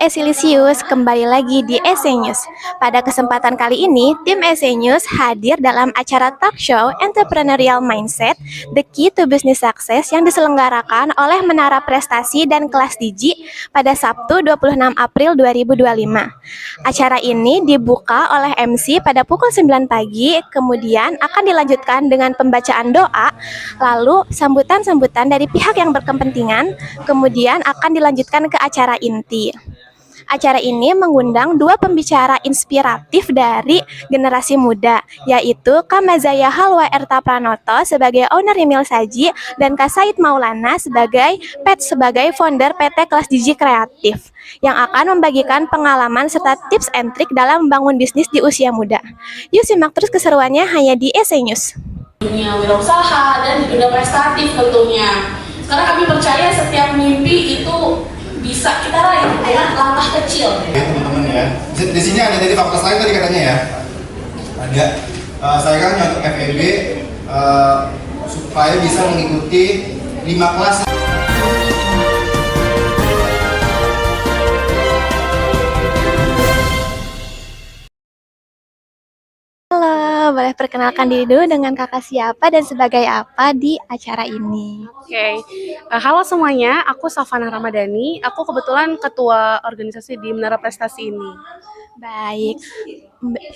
Silisius, kembali lagi di Essay News. Pada kesempatan kali ini, tim Essay News hadir dalam acara talk show Entrepreneurial Mindset, The Key to Business Success yang diselenggarakan oleh Menara Prestasi dan Kelas Digi pada Sabtu 26 April 2025. Acara ini dibuka oleh MC pada pukul 9 pagi, kemudian akan dilanjutkan dengan pembacaan doa, lalu sambutan-sambutan dari pihak yang berkepentingan, kemudian akan dilanjutkan ke acara inti. Acara ini mengundang dua pembicara inspiratif dari generasi muda, yaitu Kak Mazaya Halwa Erta Pranoto sebagai owner Rimil Saji dan Kak Said Maulana sebagai founder PT Kelas Digi Kreatif yang akan membagikan pengalaman serta tips and trik dalam membangun bisnis di usia muda. Yuk simak terus keseruannya hanya di Essay News. Dunia wirausaha dan di dunia prestatif tentunya. Karena kami percaya setiap mimpi itu bisa kita raih dengan langkah kecil. Oke teman-teman ya, di sini ada dari fakultas lain tadi katanya ya. Ada. Saya kan untuk FEB supaya bisa mengikuti 5 kelas. Halo, boleh perkenalkan diri dulu dengan kakak siapa dan sebagai apa di acara ini? Oke. Halo semuanya, aku Safana Ramadhani. Aku kebetulan ketua organisasi di Menara Prestasi ini. Baik,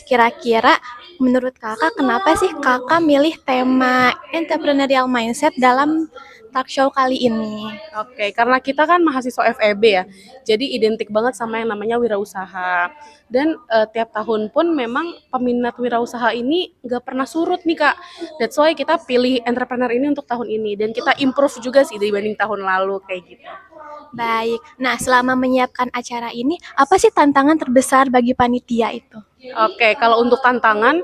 kira-kira menurut kakak kenapa sih kakak milih tema entrepreneurial mindset dalam talk show kali ini? Oke, karena kita kan mahasiswa FEB ya, jadi identik banget sama yang namanya wirausaha. Dan tiap tahun pun memang peminat wirausaha ini nggak pernah surut nih Kak. That's why kita pilih entrepreneur ini untuk tahun ini. Dan kita improve juga sih dibanding tahun lalu kayak gitu. Baik, nah selama menyiapkan acara ini, apa sih tantangan terbesar bagi panitia itu? Oke, kalau untuk tantangan,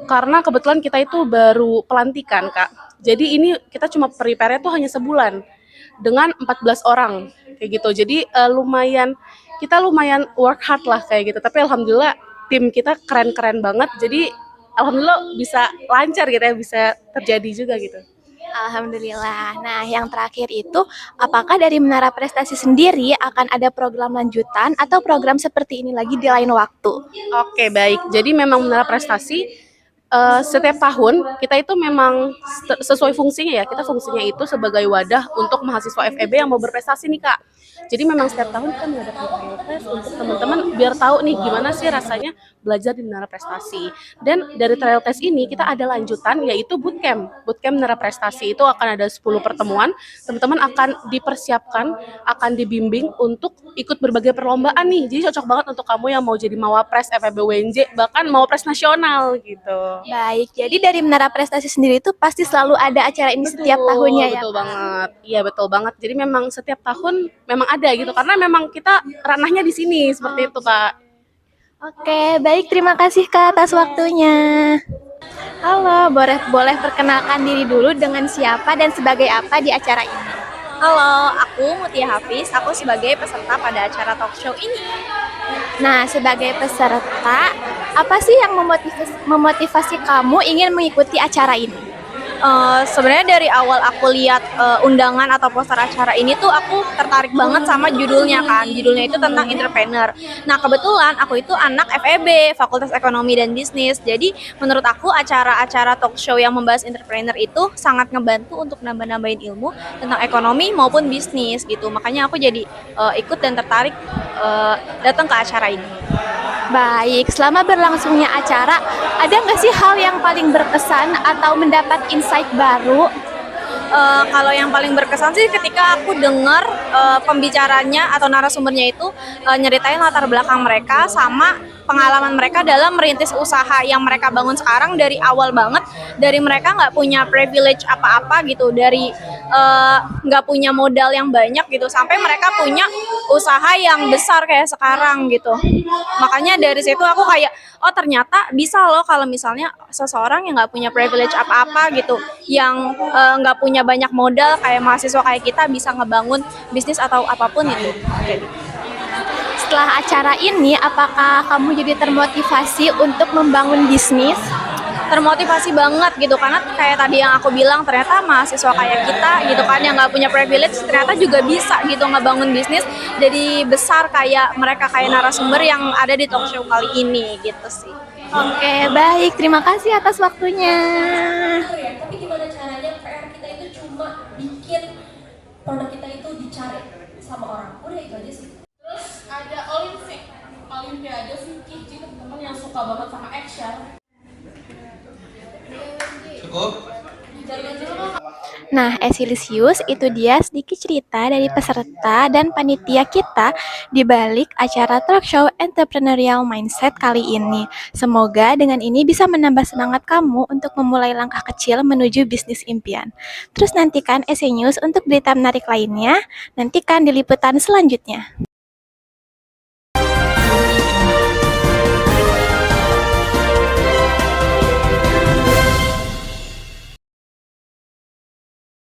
karena kebetulan kita itu baru pelantikan Kak. Jadi ini kita cuma prepare-nya tuh hanya sebulan dengan 14 orang kayak gitu. Jadi kita lumayan work hard lah kayak gitu. Tapi alhamdulillah tim kita keren-keren banget. Jadi alhamdulillah bisa lancar gitu ya, bisa terjadi juga gitu. Alhamdulillah. Nah, yang terakhir itu, apakah dari Menara Prestasi sendiri akan ada program lanjutan atau program seperti ini lagi di lain waktu? Oke, baik. Jadi memang Menara Prestasi setiap tahun kita itu memang sesuai fungsinya ya. Kita fungsinya itu sebagai wadah untuk mahasiswa FEB yang mau berprestasi nih Kak. Jadi memang setiap tahun kita mengadakan trial test untuk teman-teman biar tahu nih gimana sih rasanya belajar di Menara Prestasi. Dan dari trial test ini kita ada lanjutan yaitu bootcamp. Bootcamp Menara Prestasi itu akan ada 10 pertemuan. Teman-teman akan dipersiapkan, akan dibimbing untuk ikut berbagai perlombaan nih. Jadi cocok banget untuk kamu yang mau jadi Mawapres FEB UNJ, bahkan Mawapres nasional gitu. Baik, jadi dari Menara Prestasi sendiri itu pasti selalu ada acara ini setiap tahunnya ya? Betul banget. Iya, betul banget. Jadi memang setiap tahun memang ada gitu karena memang kita ranahnya di sini seperti itu Kak. Oke, baik, terima kasih Kak atas waktunya. Halo, boleh perkenalkan diri dulu dengan siapa dan sebagai apa di acara ini? Halo, aku Mutia Hafiz, aku sebagai peserta pada acara talk show ini. Nah, sebagai peserta, apa sih yang memotivasi kamu ingin mengikuti acara ini? Sebenarnya dari awal aku lihat undangan atau poster acara ini tuh aku tertarik banget sama judulnya kan. Judulnya itu tentang entrepreneur. Nah, kebetulan aku itu anak FEB, Fakultas Ekonomi dan Bisnis. Jadi menurut aku acara-acara talk show yang membahas entrepreneur itu sangat ngebantu untuk nambah-nambahin ilmu tentang ekonomi maupun bisnis gitu. Makanya aku jadi ikut dan tertarik datang ke acara ini. Baik, selama berlangsungnya acara, ada nggak sih hal yang paling berkesan atau mendapat insight baru? Kalau yang paling berkesan sih ketika aku dengar pembicaranya atau narasumbernya itu nyeritain latar belakang mereka sama pengalaman mereka dalam merintis usaha yang mereka bangun sekarang dari awal banget. Dari mereka nggak punya privilege apa-apa gitu, dari nggak punya modal yang banyak gitu, sampai mereka punya usaha yang besar kayak sekarang gitu. Makanya dari situ aku kayak, oh ternyata bisa loh kalau misalnya seseorang yang nggak punya privilege apa-apa gitu, yang nggak punya banyak modal kayak mahasiswa kayak kita bisa ngebangun bisnis atau apapun itu. Setelah acara ini, apakah kamu jadi termotivasi untuk membangun bisnis? termotivasi banget gitu, karena kayak tadi yang aku bilang ternyata mahasiswa kayak kita gitu kan yang nggak punya privilege ternyata juga bisa gitu ngebangun bisnis jadi besar kayak mereka, kayak narasumber yang ada di talk show kali ini gitu sih. Oke, baik. Terima kasih atas waktunya. Ya, tapi gimana caranya PR kita itu cuma bikin produk kita itu dicari sama orang, udah itu aja sih. Terus ada Olimpiade Vicky, teman-teman yang suka banget sama action. Cukup? Nah, Esilisius, itu dia sedikit cerita dari peserta dan panitia kita di balik acara talk show Entrepreneurial Mindset kali ini. Semoga dengan ini bisa menambah semangat kamu untuk memulai langkah kecil menuju bisnis impian. Terus nantikan Esenius untuk berita menarik lainnya, nantikan di liputan selanjutnya.